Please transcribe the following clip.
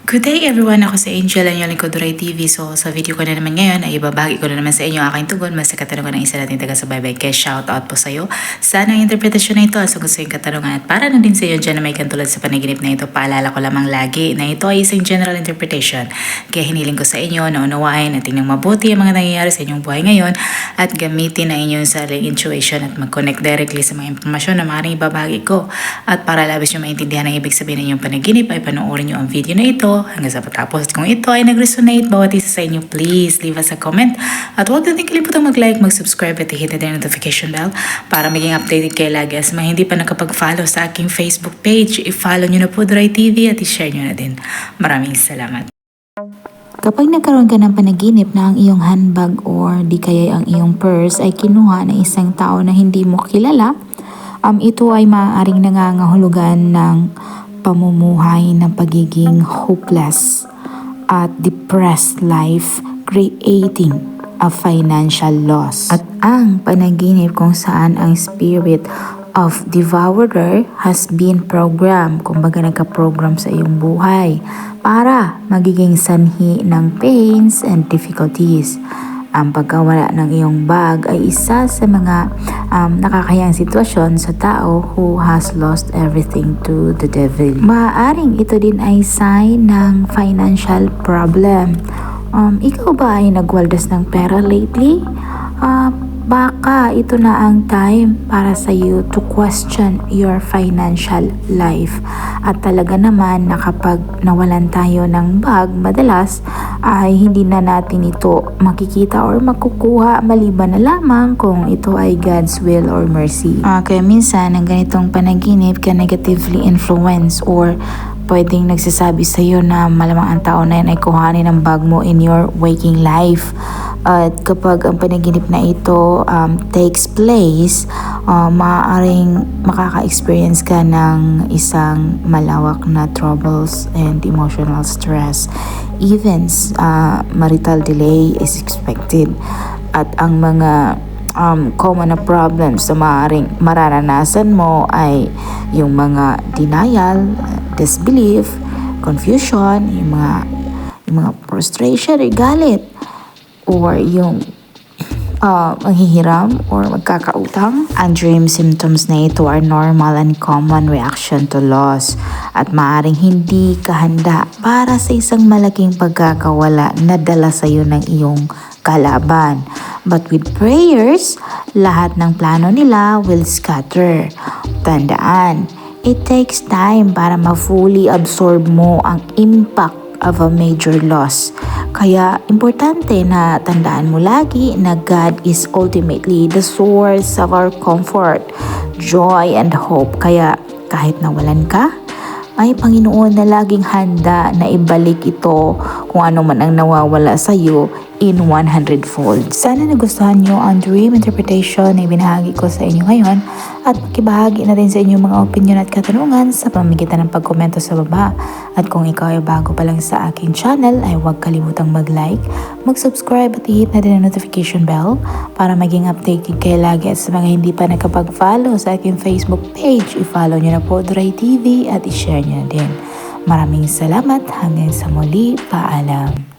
Good day everyone! Ako si Angel, ang yung Duray TV. So sa video ko na naman ngayon ay ibabahagi ko na naman sa inyo ang aking tugon mas sa katanungan ng isa nating taga-subaybay. Kaya shout out po sa iyo. Sana ang interpretasyon na ito sa gusto yung katanungan at para na din sa iyo dyan na may kantulad sa panaginip na ito. Paalala ko lamang lagi na ito ay isang general interpretation. Kaya hiniling ko sa inyo na unawain at tingnan mabuti ang mga nangyayari sa inyong buhay ngayon at gamitin ang inyong sariling intuition at mag-connect directly sa mga impormasyon na maaaring ibabahagi ko. At para labis nyo maintindihan ang ibig sabihin ng inyong panaginip ay panoorin nyo ang video na ito hanggang sa patapos. At kung ito ay nag-resonate bawat isa sa inyo, please leave us a comment. At huwag natin kalimutang mag-like, mag-subscribe at i-hit na notification bell para maging updated kayo lagi. As mga hindi pa nakapag-follow sa aking Facebook page, i-follow nyo na po Duray TV at i-share nyo na din. Maraming salamat. Kapag nagkaroon ka ng panaginip na ang iyong handbag or di kaya ang iyong purse ay kinuha ng isang tao na hindi mo kilala, ito ay maaaring nangangahulugan ng pamumuhay ng pagiging hopeless at depressed life, creating a financial loss. At ang panaginip kung saan ang spirit of devourer has been programmed, kumbaga nagka-program sa iyong buhay para magiging sanhi ng pains and difficulties. Ang pagkawala ng iyong bag ay isa sa mga nakakayang sitwasyon sa tao who has lost everything to the devil. Maaaring ito din ay sign ng financial problem. Ikaw ba ay nagwaldas ng pera lately? Baka ito na ang time para sa iyo to question your financial life. At talaga naman na kapag nawalan tayo ng bag, madalas ay hindi na natin ito makikita or makukuha maliban na lamang kung ito ay God's will or mercy. Kaya minsan ang ganitong panaginip can negatively influence or pwedeng nagsasabi sa iyo na malamang ang tao na yan ay kuhanin ang bag mo in your waking life. At kapag ang panaginip na ito takes place, maaaring makaka-experience ka ng isang malawak na troubles and emotional stress. Even marital delay is expected. At ang mga common na problems na maaaring mararanasan mo ay yung mga denial, disbelief, confusion, yung mga frustration or galit, or yung maghihiram or magkakautang. Ang dream symptoms na ito are normal and common reaction to loss at maaaring hindi kahanda para sa isang malaking pagkakawala na dala sa iyo ng iyong kalaban. But with prayers, lahat ng plano nila will scatter. Tandaan, it takes time para ma-fully absorb mo ang impact of a major loss. Kaya importante na tandaan mo lagi na God is ultimately the source of our comfort, joy, and hope. Kaya kahit nawalan ka, ay Panginoon na laging handa na ibalik ito kung ano man ang nawawala sa iyo in 100-fold. Sana nagustuhan nyo ang dream interpretation na ibinahagi ko sa inyo ngayon at makibahagi na rin sa inyo mga opinion at katanungan sa pamamagitan ng pagkomento sa baba. At kung ikaw ay bago pa lang sa aking channel ay huwag kalimutang mag-like, mag-subscribe at i-hit na din ang notification bell para maging updated kayo lagi. At sa mga hindi pa nakapag-follow sa aking Facebook page, i-follow nyo na po Duray TV at i-share nyo na din. Maraming salamat. Hanggang sa muli. Paalam.